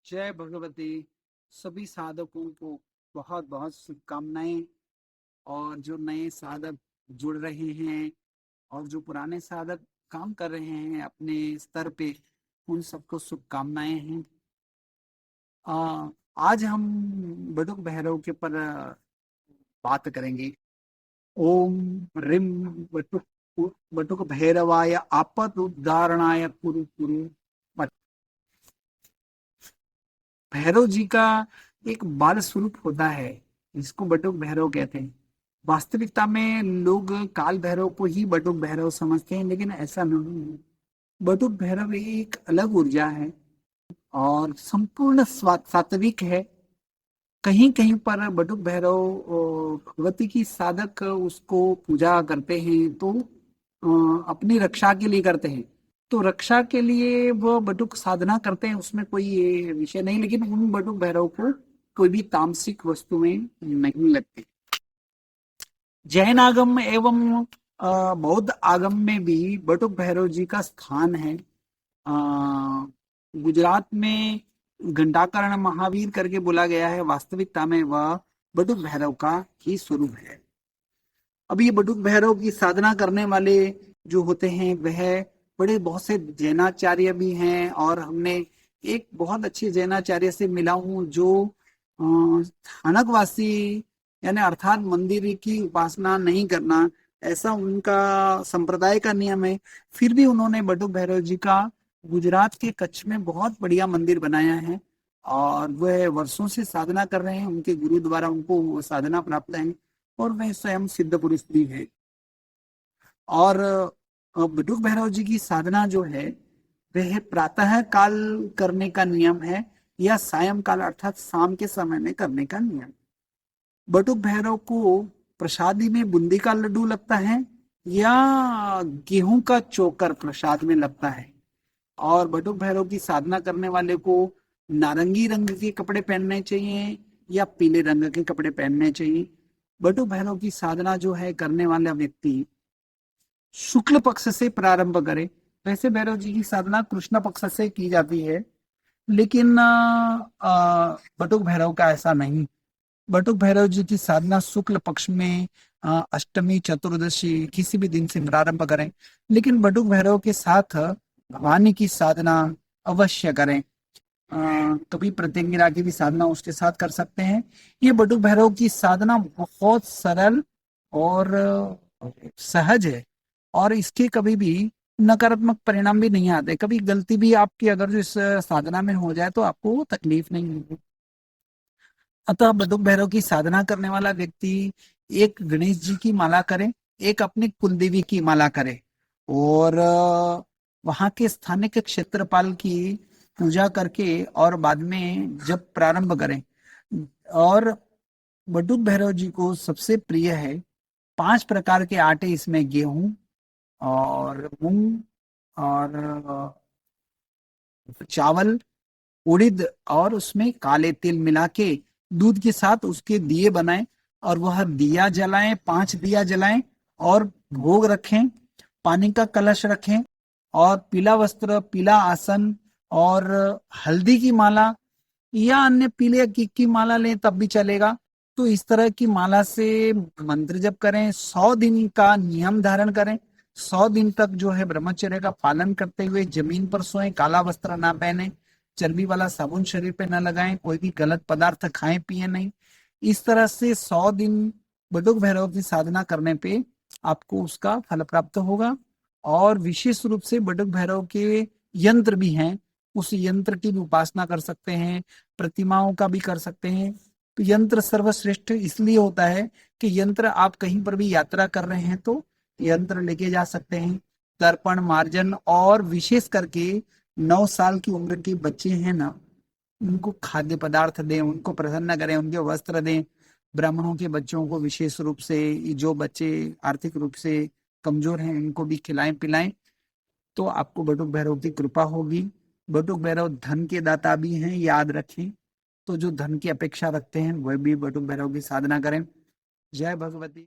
जय भगवती। सभी साधकों को बहुत बहुत शुभकामनाएं। और जो नए साधक जुड़ रहे हैं और जो पुराने साधक काम कर रहे हैं अपने स्तर पे, उन सबको शुभकामनाएं हैं। आ, आज हम बटुक भैरव के पर बात करेंगे। ओम रिम बटुक बटुक भैरवाय आपद उद्धारणाय कुरु कुरु। भैरव जी का एक बाल स्वरूप होता है, जिसको बटुक भैरव कहते हैं। वास्तविकता में लोग काल भैरव को ही बटुक भैरव समझते हैं, लेकिन ऐसा नहीं है। बटुक भैरव एक अलग ऊर्जा है और संपूर्ण सात्विक है। कहीं कहीं पर बटुक भैरव भगवती की साधक उसको पूजा करते हैं तो अपनी रक्षा के लिए करते हैं। तो रक्षा के लिए वो बटुक साधना करते हैं, उसमें कोई ये विषय नहीं, लेकिन उन बटुक भैरव को कोई भी तामसिक वस्तुएं नहीं लगती। जैन आगम एवं बौद्ध आगम में भी बटुक भैरव जी का स्थान है। अ, गुजरात में घंटाकर्ण महावीर करके बोला गया है, वास्तविकता में वह बटुक भैरव का ही स्वरूप है। अब ये बटुक भैरव की साधना करने वाले जो होते हैं वह बड़े बहुत से जैनाचार्य भी हैं, और हमने एक बहुत अच्छे जैनाचार्य से मिला हूँ जो स्थानकवासी यानी अर्थात मंदिर की उपासना नहीं करना, ऐसा उनका संप्रदाय का नियम है। फिर भी उन्होंने बटुक भैरव जी का गुजरात के कच्छ में बहुत बढ़िया मंदिर बनाया है, और वह वर्षों से साधना कर रहे हैं। उनके गुरु द्वारा उनको वो साधना प्राप्त है, और वह स्वयं सिद्ध पुरुष भी है। और बटुक भैरव जी की साधना जो है वह प्रातः काल करने का नियम है, या सायं काल अर्थात शाम के समय में करने का नियम। बटुक भैरव को प्रसादी में बूंदी का लड्डू लगता है, या गेहूं का चोकर प्रसाद में लगता है। और बटुक भैरव की साधना करने वाले को नारंगी रंग के कपड़े पहनने चाहिए या पीले रंग के कपड़े पहनने चाहिए। बटुक भैरव की साधना जो है करने वाला व्यक्ति शुक्ल पक्ष से प्रारंभ करे। वैसे भैरव जी की साधना कृष्ण पक्ष से की जाती है, लेकिन बटुक भैरव का ऐसा नहीं। बटुक भैरव जी की साधना शुक्ल पक्ष में अष्टमी चतुर्दशी किसी भी दिन से प्रारंभ करें, लेकिन बटुक भैरव के साथ भवानी की साधना अवश्य करें। कभी प्रत्यंगिरा की भी साधना उसके साथ कर सकते हैं। ये बटुक भैरव की साधना बहुत सरल और सहज है, और इसके कभी भी नकारात्मक परिणाम भी नहीं आते। कभी गलती भी आपकी अगर जो इस साधना में हो जाए तो आपको तकलीफ नहीं होगी। अतः बटुक भैरव की साधना करने वाला व्यक्ति एक गणेश जी की माला करे, एक अपनी कुलदेवी की माला करे, और वहां के स्थानिक क्षेत्रपाल की पूजा करके और बाद में जब प्रारंभ करें। और बटुक भैरव जी को सबसे प्रिय है 5 प्रकार के आटे, इसमें गेहूं और मूंग और चावल, उड़ीद, और उसमें काले तिल मिला के दूध के साथ उसके दिए बनाएं, और वह दिया जलाएं, 5 दिया जलाएं, और भोग रखें, पानी का कलश रखें, और पीला वस्त्र, पीला आसन, और हल्दी की माला या अन्य पीले की माला लें तब भी चलेगा। तो इस तरह की माला से मंत्र जप करें, 100 दिन का नियम धारण करें। 100 दिन तक जो है ब्रह्मचर्य का पालन करते हुए जमीन पर सोएं, काला वस्त्र ना पहने, चर्बी वाला साबुन शरीर पे न लगाएं, कोई भी गलत पदार्थ खाएं पिए नहीं। इस तरह से 100 दिन बटुक भैरव की साधना करने पे आपको उसका फल प्राप्त होगा। और विशेष रूप से बटुक भैरव के यंत्र भी हैं, उस यंत्र की भी उपासना कर सकते हैं, प्रतिमाओं का भी कर सकते हैं। तो यंत्र सर्वश्रेष्ठ इसलिए होता है कि यंत्र आप कहीं पर भी यात्रा कर रहे हैं तो यंत्र लेके जा सकते हैं। तर्पण, मार्जन, और विशेष करके 9 साल की उम्र के बच्चे हैं ना, उनको खाद्य पदार्थ दें, उनको प्रसन्न करें, उनके वस्त्र दें। ब्राह्मणों के बच्चों को विशेष रूप से, जो बच्चे आर्थिक रूप से कमजोर हैं उनको भी खिलाएं पिलाएं, तो आपको बटुक भैरव की कृपा होगी। बटुक भैरव धन के दाता भी हैं, याद रखें। तो जो धन की अपेक्षा रखते हैं वह भी बटुक भैरव की साधना करें। जय भगवती।